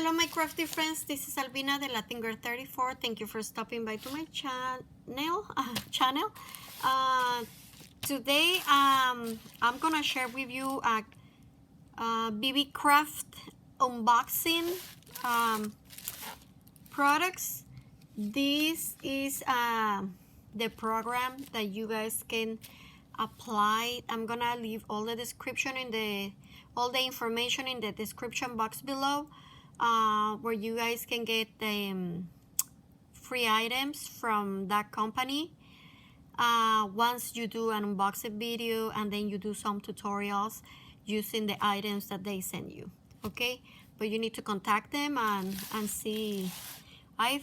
Hello my crafty friends, this is Albina de Latin Girl 34. Thank you for stopping by to my channel. Today I'm gonna share with you a Beebeecraft unboxing products. This is the program that you guys can apply. I'm gonna leave all the description all the information in the description box below, where you guys can get the free items from that company once you do an unboxing video, and then you do some tutorials using the items that they send you. Okay, but you need to contact them and see. I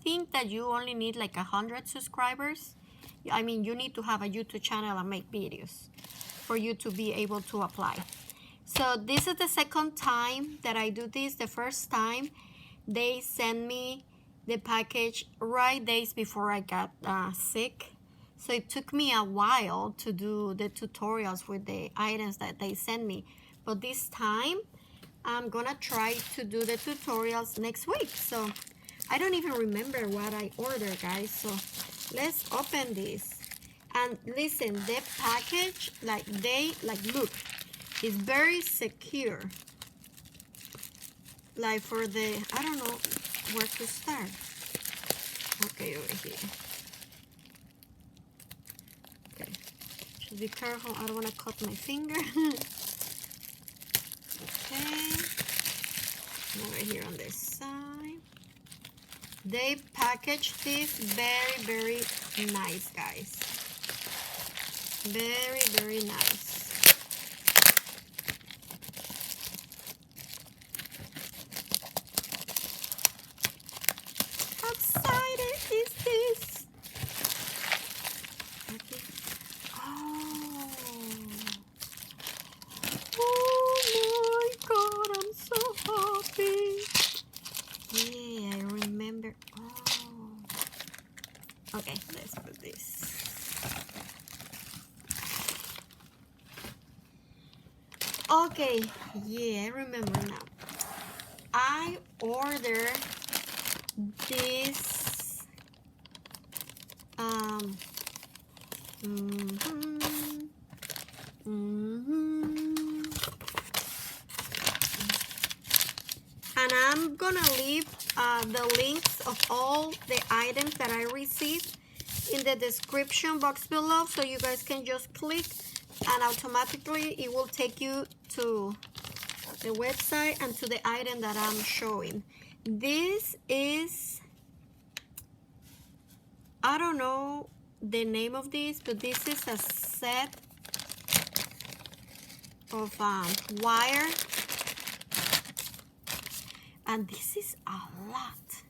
think that you only need like 100 subscribers. I mean, you need to have a YouTube channel and make videos for you to be able to apply. So this is the second time that I do this. The first time they sent me the package right days before I got sick. So it took me a while to do the tutorials with the items that they sent me. But this time I'm gonna try to do the tutorials next week. So I don't even remember what I ordered, guys. So let's open this. And listen, the package, look, it's very secure. Like for the, I don't know where to start. Okay, over here. Okay, should be careful. I don't want to cut my finger. Okay, over here on this side. They packaged this very, very nice, guys. Very, very nice. How excited is this? Okay. Oh my God, I'm so happy. Yeah, I remember. Oh. Okay, let's put this. Okay, yeah, I remember now. I ordered this and I'm gonna leave the links of all the items that I received in the description box below, so you guys can just click and automatically it will take you to the website and to the item that I'm showing. This is, I don't know the name of this, but this is a set of wire, and this is a lot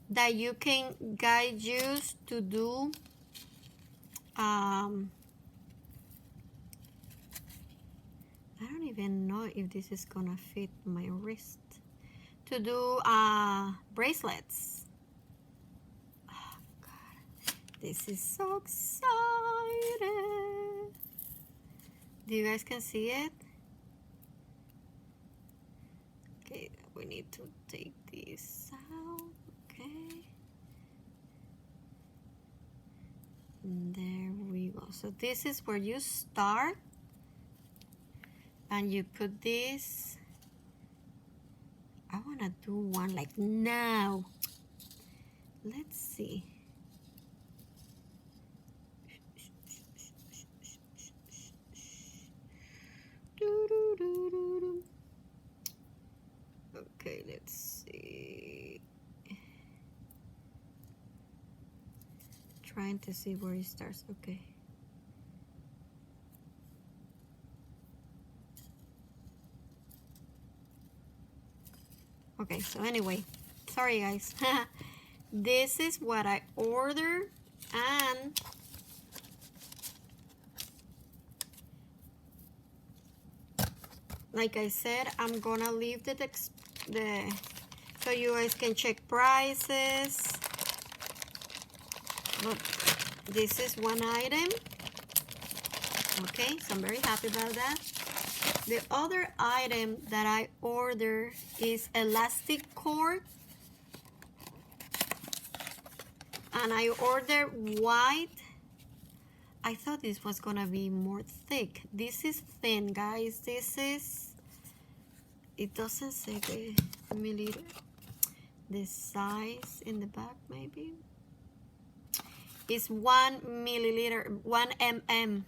that you can guys use to do I don't even know if this is gonna fit my wrist, to do bracelets. Oh God, this is so exciting. Do you guys can see it? Okay, we need to take this out. Okay, and there we go. So this is where you start. And you put this. I want to do one like now. Let's see. Okay, let's see. Trying to see where it starts. Okay. Okay, so anyway, sorry guys. This is what I ordered, and like I said, I'm gonna leave the so you guys can check prices. Look, this is one item. Okay, so I'm very happy about that. The other item that I ordered is elastic cord. And I ordered white. I thought this was gonna be more thick. This is thin, guys. This is, it doesn't say the milliliter, the size in the back maybe. It's 1 milliliter, 1 mm.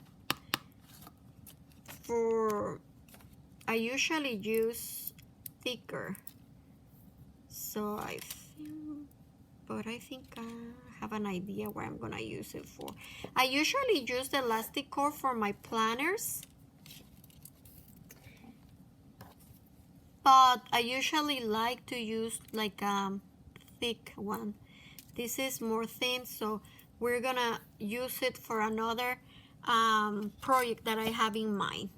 I usually use thicker. So I think I have an idea where I'm gonna use it for. I usually use the elastic cord for my planners, but I usually like to use like a thick one. This is more thin, so we're gonna use it for another project that I have in mind.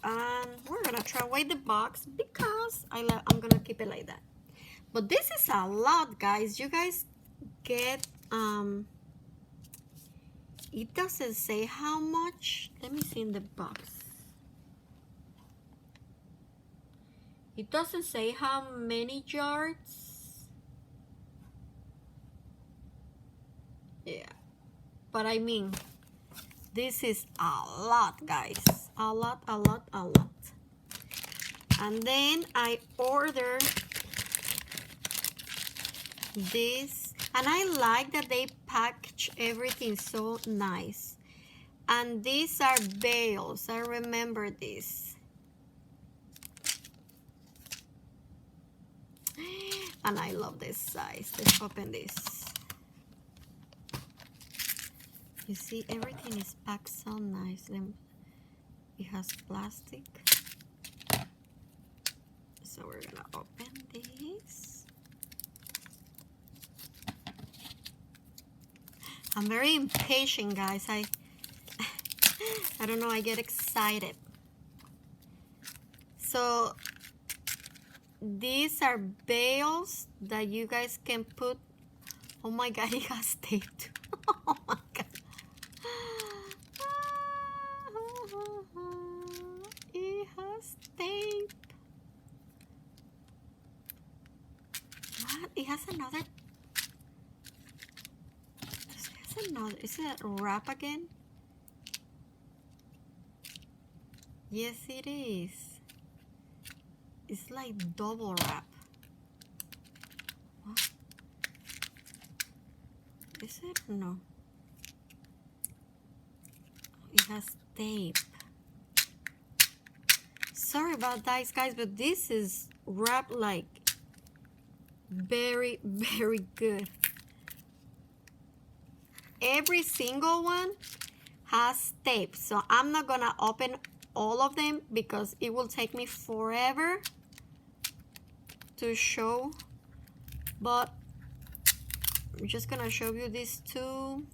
And we're gonna throw away the box because I'm gonna keep it like that. But this is a lot, guys. You guys get it doesn't say how much. Let me see in the box. It doesn't say how many yards. Yeah, but I mean, this is a lot, guys. A lot. And then I ordered this, and I like that they package everything so nice. And these are bales. I remember this. And I love this size. Let's open this. You see, everything is packed so nice. It has plastic. So we're gonna open this. I'm very impatient, guys. I don't know, I get excited. So these are bales that you guys can put. Oh my God, it has tape too. Oh my God. It has tape. What? It has another. Is it a wrap again? Yes, it is. It's like double wrap. What? Is it? No. It has tape. Sorry about that, guys, but this is wrapped like very, very good. Every single one has tape, so I'm not gonna open all of them because it will take me forever to show, but I'm just gonna show you these two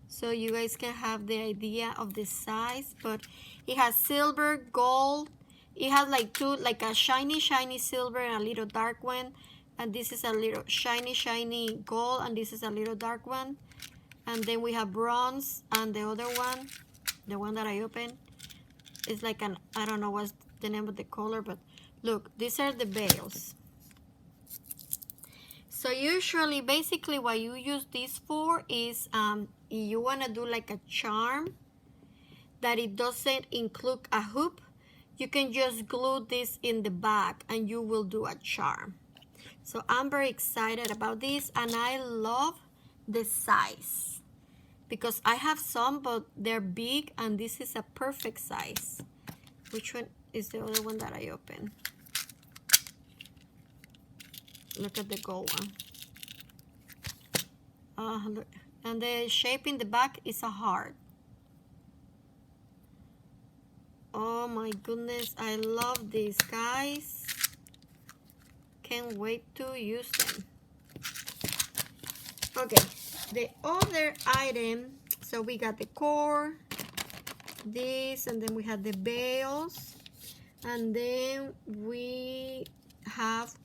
so you guys can have the idea of the size. But it has silver, gold. It has like two, like a shiny silver and a little dark one, and this is a little shiny gold, and this is a little dark one. And then we have bronze, and the other one, the one that I opened, is like an, I don't know what's the name of the color, but look, these are the bales. So usually, basically what you use this for is you want to do like a charm that it doesn't include a hoop. You can just glue this in the back and you will do a charm. So I'm very excited about this, and I love the size because I have some, but they're big, and this is a perfect size. Which one is the other one that I opened? Look at the gold one. Look. And the shape in the back is a heart. Oh my goodness, I love these, guys. Can't wait to use them. Okay, the other item, so we got the core, this, and then we have the bales, and then we have,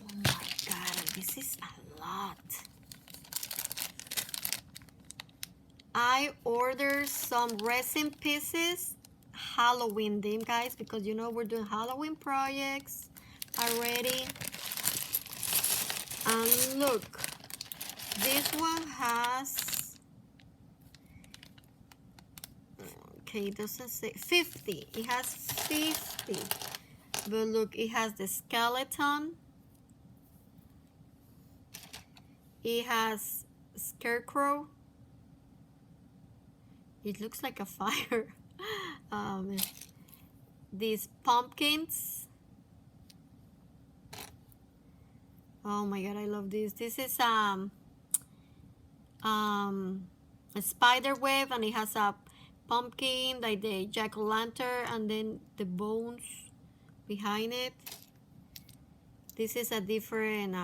oh my God, this is a lot. I ordered some resin pieces, Halloween theme, guys, because you know we're doing Halloween projects already. And look, this one has, okay, it doesn't say 50. It has 50. But look, it has the skeleton. It has scarecrow. It looks like a fire. These pumpkins. Oh my god, I love this. This is a spider web, and it has a pumpkin like the jack-o'-lantern, and then the bones behind it. This is a different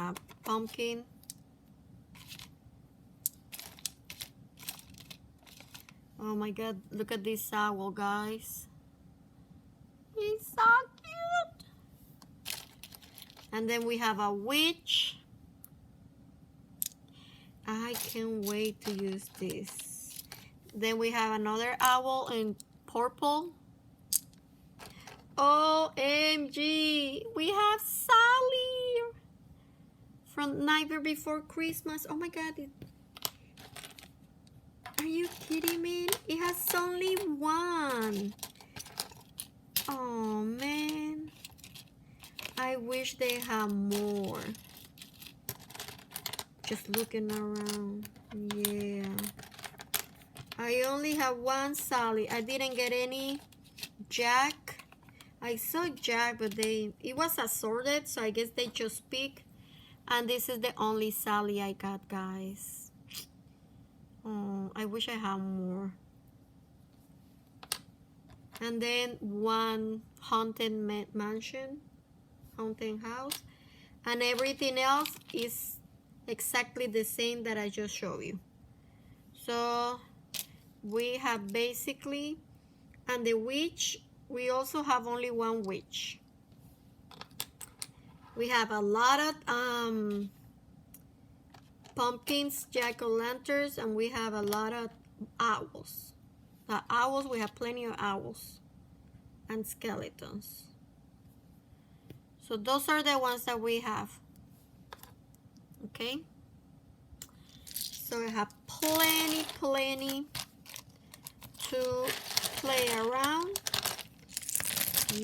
pumpkin. Oh my god, look at this owl, guys. He's so cute. And then we have a witch. I can't wait to use this. Then we have another owl in purple. OMG, we have Sally from Nightmare Before Christmas. Oh my god, are you kidding me? It has only one. Oh man, I wish they had more. Just looking around. Yeah, I only have one Sally. I didn't get any Jack. I saw Jack, but it was assorted, so I guess they just picked. And this is the only Sally I got, guys. Oh, I wish I had more. And then one haunted mansion, haunted house, and everything else is exactly the same that I just showed you. So we have basically, and the witch, we also have only one witch. We have a lot of pumpkins, jack-o'-lanterns, and we have a lot of owls. Owls, we have plenty of owls and skeletons. So those are the ones that we have. Okay. So I have plenty to play around.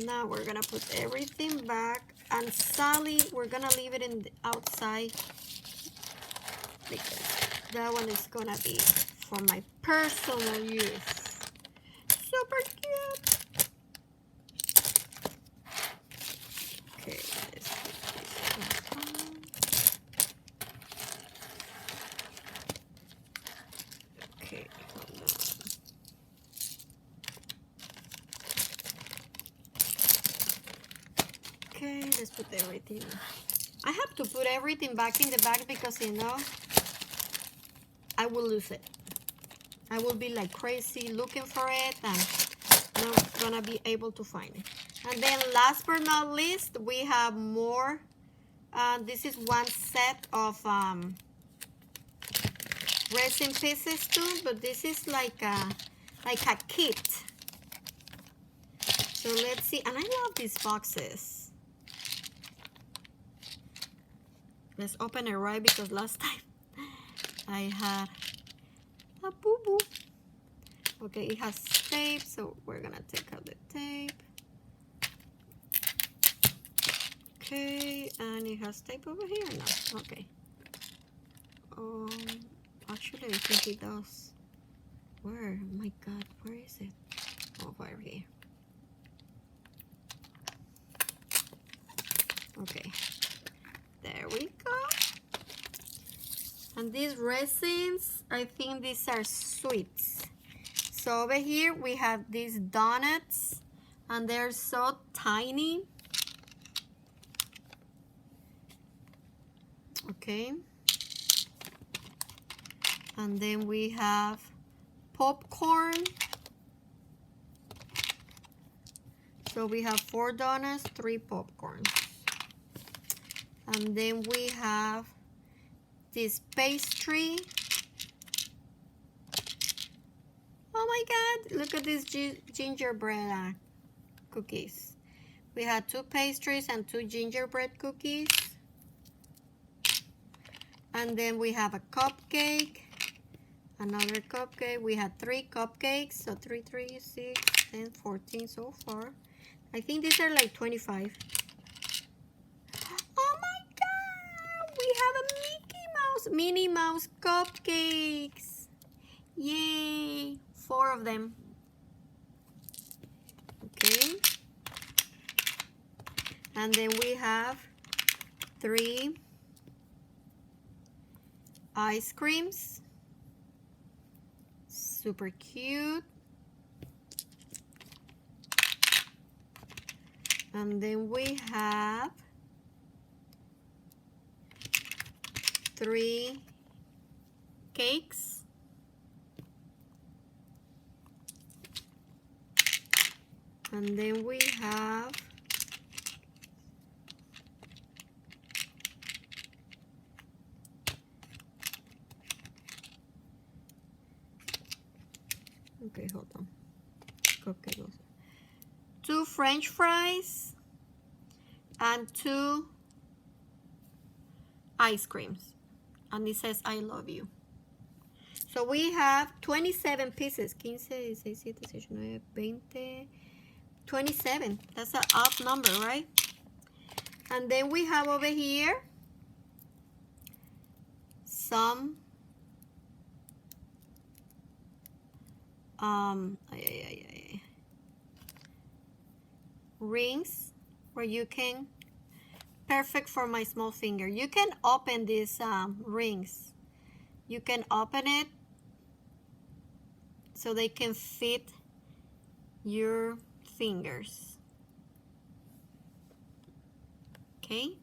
Now we're gonna put everything back, and Sally, we're gonna leave it in the outside because that one is gonna be for my personal use. Super cute. Okay, let's put this on. Okay, hold on. Okay, let's put everything. I have to put everything back in the bag because, you know, I will lose it. I will be like crazy looking for it and not gonna be able to find it. And then last but not least, we have more. This is one set of resin pieces too, but this is like a kit. So let's see, and I love these boxes. Let's open it right, because last time I had a boo-boo. Okay, it has tape, so we're gonna take out the tape. Okay, and it has tape over here? No, okay. Actually, I think it does. Where? Oh my God, where is it? Oh, over here. Okay, there we go. And these resins, I think these are sweets. So over here we have these donuts, and they're so tiny. Okay. And then we have popcorn. So we have 4 donuts, 3 popcorns. And then we have this pastry. God, look at these gingerbread cookies. We had 2 pastries and 2 gingerbread cookies. And then we have a cupcake, another cupcake. We had 3 cupcakes, so 3, 3, 6, 10, 14 so far. I think these are like 25. Oh my God, we have a Minnie Mouse cupcakes. Yay, 4 of them. Okay. And then we have 3 ice creams. Super cute. And then we have 3 cakes. And then we have okay, hold on. Okay, 2 French fries and 2 ice creams. And it says, I love you. So we have 27 pieces. 15, 16, 17, 18, 20, 27. That's an odd number, right? And then we have over here some rings where you can, perfect for my small finger. You can open these rings. You can open it so they can fit your fingers. Okay.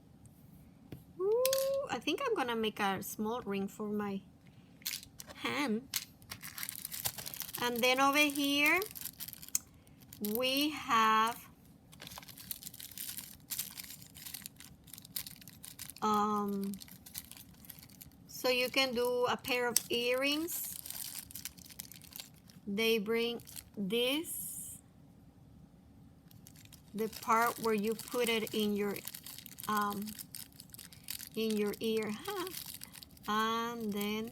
Ooh, I think I'm gonna make a small ring for my hand. And then over here we have so you can do a pair of earrings. They bring this, the part where you put it in your ear, huh? And then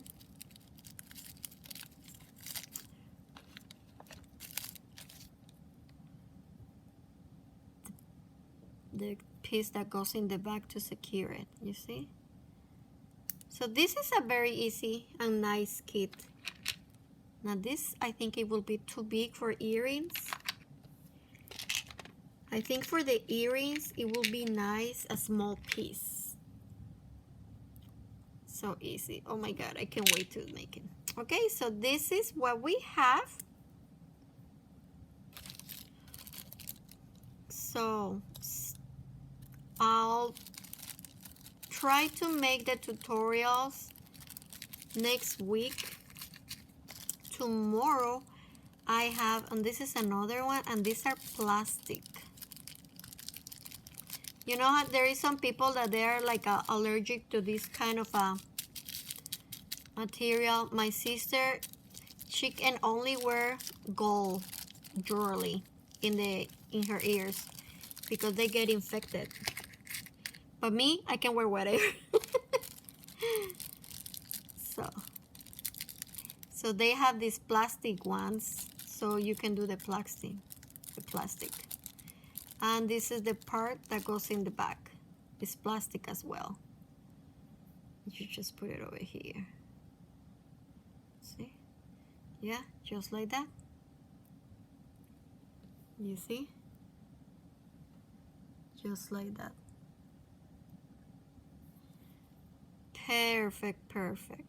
the piece that goes in the back to secure it, you see? So this is a very easy and nice kit. Now this, I think it will be too big for earrings. I think for the earrings, it will be nice, a small piece. So easy. Oh my God, I can't wait to make it. Okay, so this is what we have. So I'll try to make the tutorials next week. Tomorrow I have, and this is another one, and these are plastic. You know how there is some people that they're like allergic to this kind of material. My sister, she can only wear gold jewelry in her ears because they get infected. But me, I can wear whatever. So they have these plastic ones, so you can do the plastic. And this is the part that goes in the back. It's plastic as well. You just put it over here. See? Yeah, just like that. You see? Just like that. Perfect, perfect.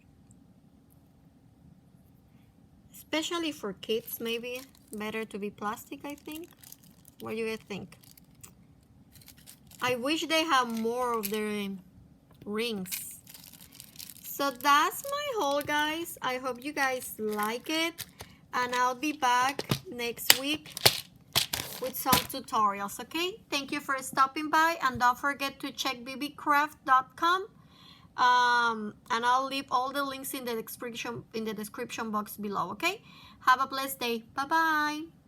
Especially for kids, maybe better to be plastic, I think. What do you guys think? I wish they have more of the rings. So that's my haul, guys. I hope you guys like it. And I'll be back next week with some tutorials, okay? Thank you for stopping by. And don't forget to check beebeecraft.com. And I'll leave all the links in the description box below, okay? Have a blessed day. Bye-bye.